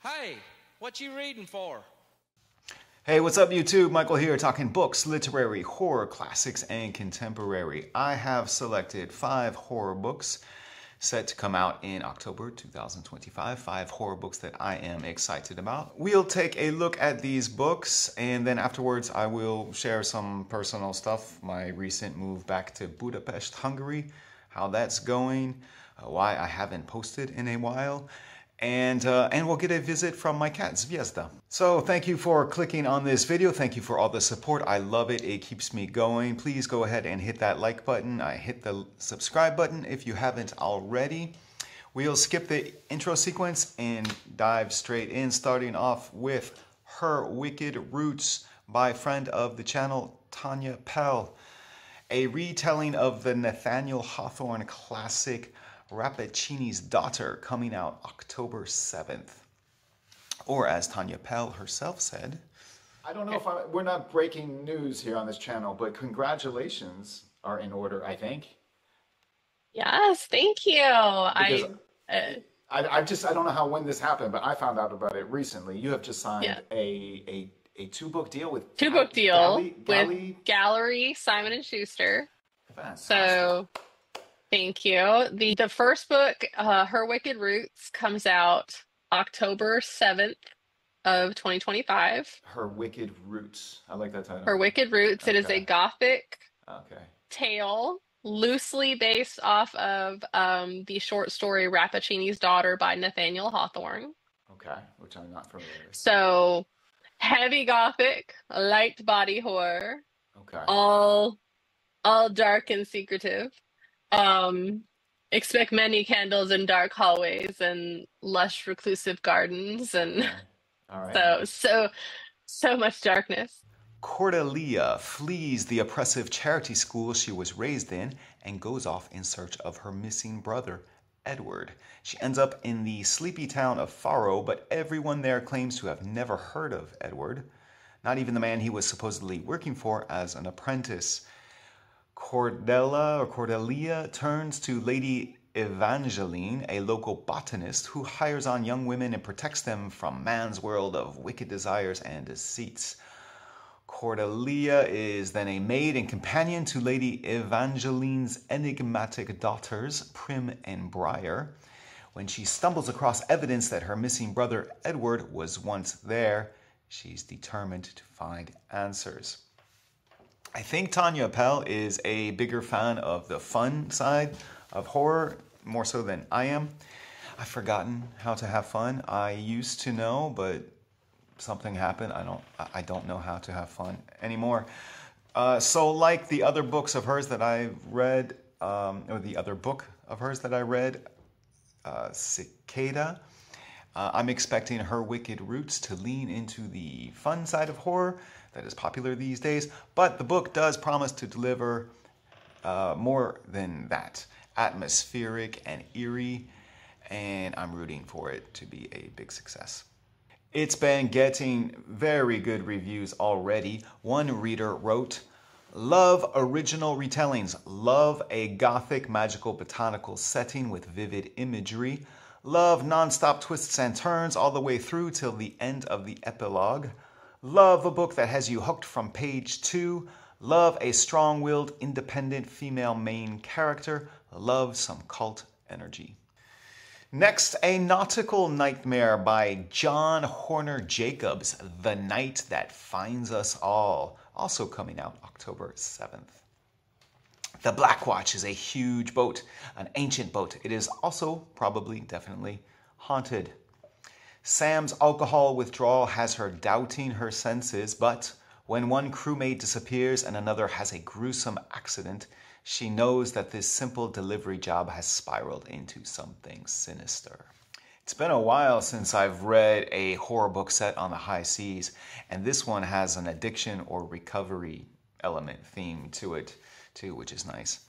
Hey, what you reading for? Hey, what's up YouTube? Michael here, talking books, literary, horror, classics, and contemporary. I have selected 5 horror books set to come out in October 2025. 5 horror books that I am excited about. We'll take a look at these books, and then afterwards I will share some personal stuff. My recent move back to Budapest, Hungary, how that's going, why I haven't posted in a while. And we'll get a visit from my cat, Zvezda. So thank you for clicking on this video. Thank you for all the support. I love it. It keeps me going. Please go ahead and hit that like button. Hit the subscribe button if you haven't already. We'll skip the intro sequence and dive straight in, starting off with Her Wicked Roots by friend of the channel, Tanya Pell. A retelling of the Nathaniel Hawthorne classic Rappaccini's Daughter, coming out October 7th. Or as Tanya Pell herself said, I don't know if we're not breaking news here on this channel, but congratulations are in order, I think. Yes, thank you. I don't know when this happened, but I found out about it recently. You have just signed a 2-book deal with with Gallery Simon and Schuster. Fantastic. So thank you. The first book, Her Wicked Roots, comes out October 7th of 2025. Her Wicked Roots. I like that title. Her Wicked Roots. Okay. It is a gothic Okay. tale loosely based off of the short story Rappaccini's Daughter by Nathaniel Hawthorne. Okay, which I'm not familiar with. So heavy gothic, light body horror. Okay. All dark and secretive. Expect many candles in dark hallways and lush reclusive gardens, and Okay. All right. so much darkness. Cordelia flees the oppressive charity school she was raised in and goes off in search of her missing brother, Edward. She ends up in the sleepy town of Faro, but everyone there claims to have never heard of Edward, not even the man he was supposedly working for as an apprentice. Cordelia turns to Lady Evangeline, a local botanist who hires on young women and protects them from man's world of wicked desires and deceits. Cordelia is then a maid and companion to Lady Evangeline's enigmatic daughters, Prim and Briar. When she stumbles across evidence that her missing brother Edward was once there, she's determined to find answers. I think Tanya Pell is a bigger fan of the fun side of horror, more so than I am. I've forgotten how to have fun. I used to know, but something happened. I don't know how to have fun anymore. So like the other books of hers that I've read, or the other book of hers that I read, Cicada, I'm expecting Her Wicked Roots to lean into the fun side of horror that is popular these days, but the book does promise to deliver more than that. Atmospheric and eerie, and I'm rooting for it to be a big success. It's been getting very good reviews already. One reader wrote, "Love original retellings, love a gothic magical botanical setting with vivid imagery, love non-stop twists and turns all the way through till the end of the epilogue, love a book that has you hooked from page 2, love a strong-willed independent female main character, love some cult energy." Next, A Nautical Nightmare by John Horner Jacobs, The Night That Finds Us All, also coming out October 7th. The Black Watch is a huge boat, an ancient boat. It is also definitely haunted. Sam's alcohol withdrawal has her doubting her senses, but when one crewmate disappears and another has a gruesome accident, she knows that this simple delivery job has spiraled into something sinister. It's been a while since I've read a horror book set on the high seas, and this one has an addiction or recovery element theme to it too, which is nice.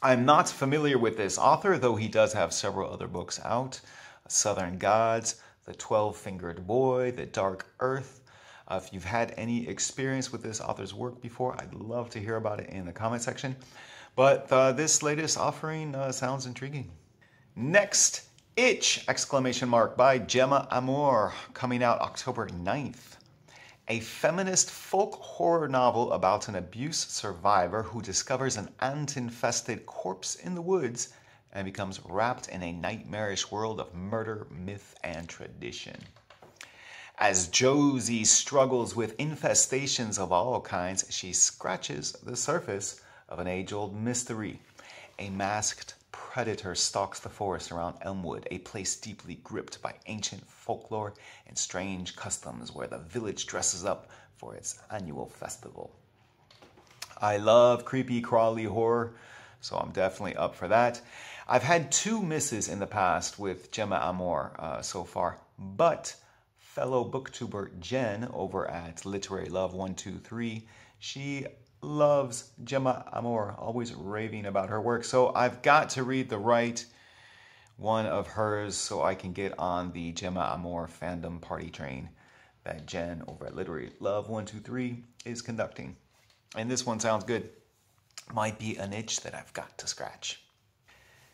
I'm not familiar with this author, though he does have several other books out. Southern Gods, The 12-Fingered Boy, The Dark Earth. If you've had any experience with this author's work before, I'd love to hear about it in the comment section. But this latest offering sounds intriguing. Next, Itch! Exclamation mark by Gemma Amor, coming out October 9th. A feminist folk horror novel about an abuse survivor who discovers an ant-infested corpse in the woods and becomes wrapped in a nightmarish world of murder, myth, and tradition. As Josie struggles with infestations of all kinds, she scratches the surface of an age-old mystery. A masked predator stalks the forest around Elmwood, a place deeply gripped by ancient folklore and strange customs where the village dresses up for its annual festival. I love creepy, crawly horror, so I'm definitely up for that. I've had 2 misses in the past with Gemma Amor so far, but fellow booktuber Jen over at Literary Love 123, she loves Gemma Amor, always raving about her work. So I've got to read the right one of hers so I can get on the Gemma Amor fandom party train that Jen over at Literary Love 123 is conducting. And this one sounds good. Might be an itch that I've got to scratch.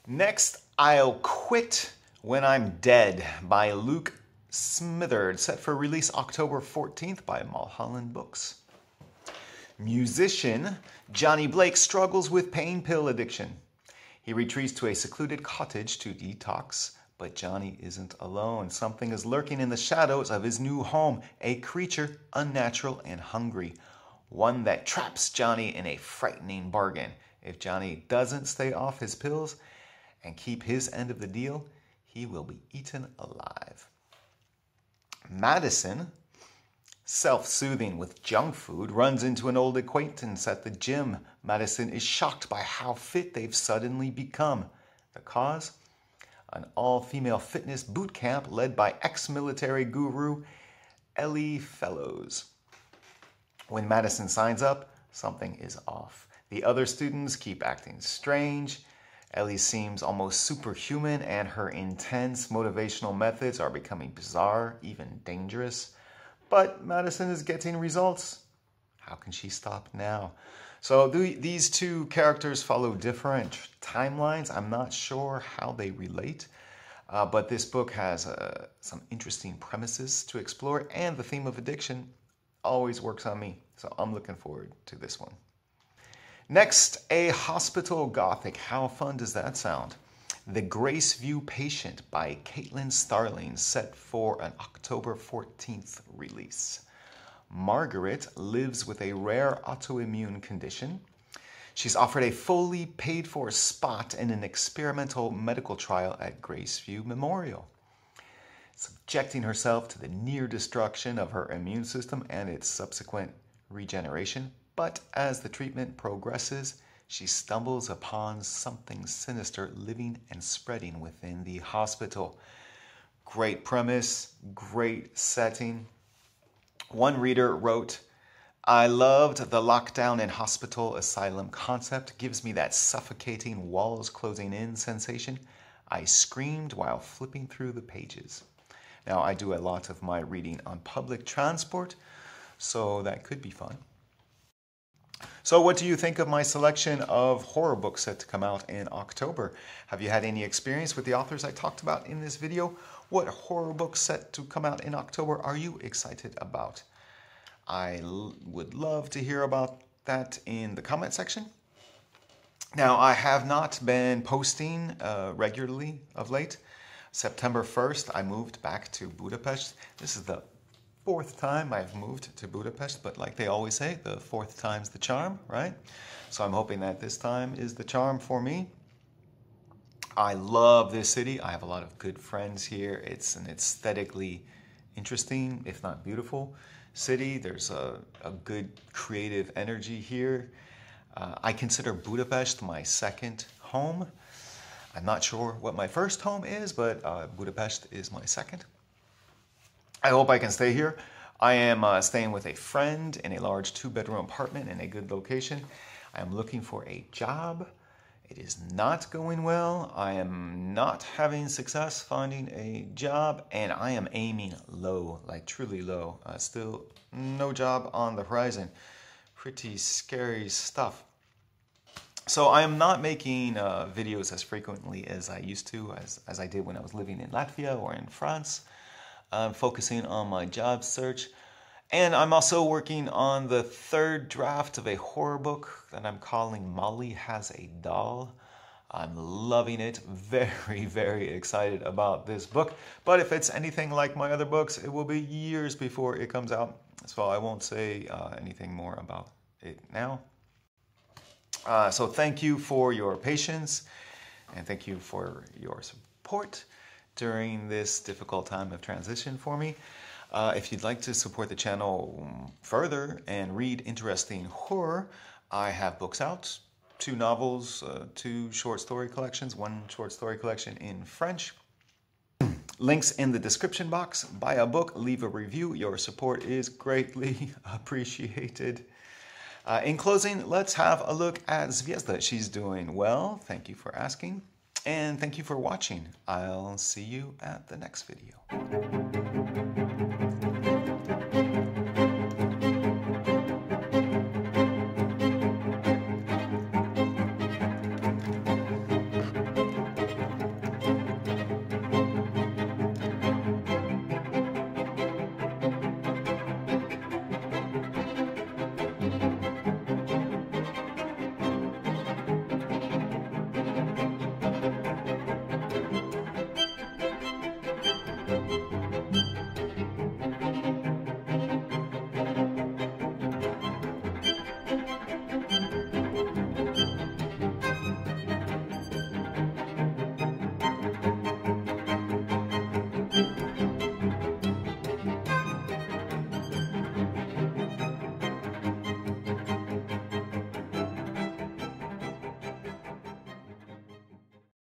Next, I'll Quit When I'm Dead by Luke Smitherd, set for release October 14th by Mulholland Books. Musician Johnny Blake struggles with pain pill addiction. He retreats to a secluded cottage to detox, but Johnny isn't alone. Something is lurking in the shadows of his new home, a creature unnatural and hungry, one that traps Johnny in a frightening bargain. If Johnny doesn't stay off his pills and keep his end of the deal, he will be eaten alive. Madison, self-soothing with junk food, runs into an old acquaintance at the gym. Madison is shocked by how fit they've suddenly become. The cause? An all-female fitness boot camp led by ex-military guru Ellie Fellows. When Madison signs up, something is off. The other students keep acting strange. Ellie seems almost superhuman, and her intense motivational methods are becoming bizarre, even dangerous. But Madison is getting results. How can she stop now? So these 2 characters follow different timelines. I'm not sure how they relate, but this book has some interesting premises to explore, and the theme of addiction always works on me. So I'm looking forward to this one. Next, A Hospital Gothic. How fun does that sound? The Graceview Patient by Caitlin Starling, set for an October 14th release. Margaret lives with a rare autoimmune condition. She's offered a fully paid-for spot in an experimental medical trial at Graceview Memorial, subjecting herself to the near destruction of her immune system and its subsequent regeneration. But as the treatment progresses, she stumbles upon something sinister living and spreading within the hospital. Great premise, great setting. One reader wrote, I loved the lockdown and hospital asylum concept. Gives me that suffocating walls closing in sensation. I screamed while flipping through the pages. Now, I do a lot of my reading on public transport, so that could be fun. So what do you think of my selection of horror books set to come out in October? Have you had any experience with the authors I talked about in this video? What horror books set to come out in October are you excited about? I would love to hear about that in the comment section. Now, I have not been posting regularly of late. September 1st, I moved back to Budapest. This is the 4th time I've moved to Budapest, but like they always say, the 4th time's the charm, right? So I'm hoping that this time is the charm for me. I love this city. I have a lot of good friends here. It's an aesthetically interesting, if not beautiful, city. There's a good creative energy here. I consider Budapest my second home. I'm not sure what my first home is, but Budapest is my second. I hope I can stay here. I am staying with a friend in a large 2-bedroom apartment in a good location. I am looking for a job. It is not going well. I am not having success finding a job, and I am aiming low, like truly low. Still no job on the horizon. Pretty scary stuff. So I am not making videos as frequently as I used to, as I did when I was living in Latvia or in France. I'm focusing on my job search. And I'm also working on the third draft of a horror book that I'm calling Molly Has a Doll. I'm loving it. Very, very excited about this book. But if it's anything like my other books, it will be years before it comes out. So I won't say anything more about it now. So thank you for your patience and thank you for your support during this difficult time of transition for me. If you'd like to support the channel further and read interesting horror, I have books out. 2 novels, 2 short story collections, 1 short story collection in French. Links in the description box. Buy a book, leave a review. Your support is greatly appreciated. In closing, let's have a look at Zvezda. She's doing well. Thank you for asking. And thank you for watching. I'll see you at the next video.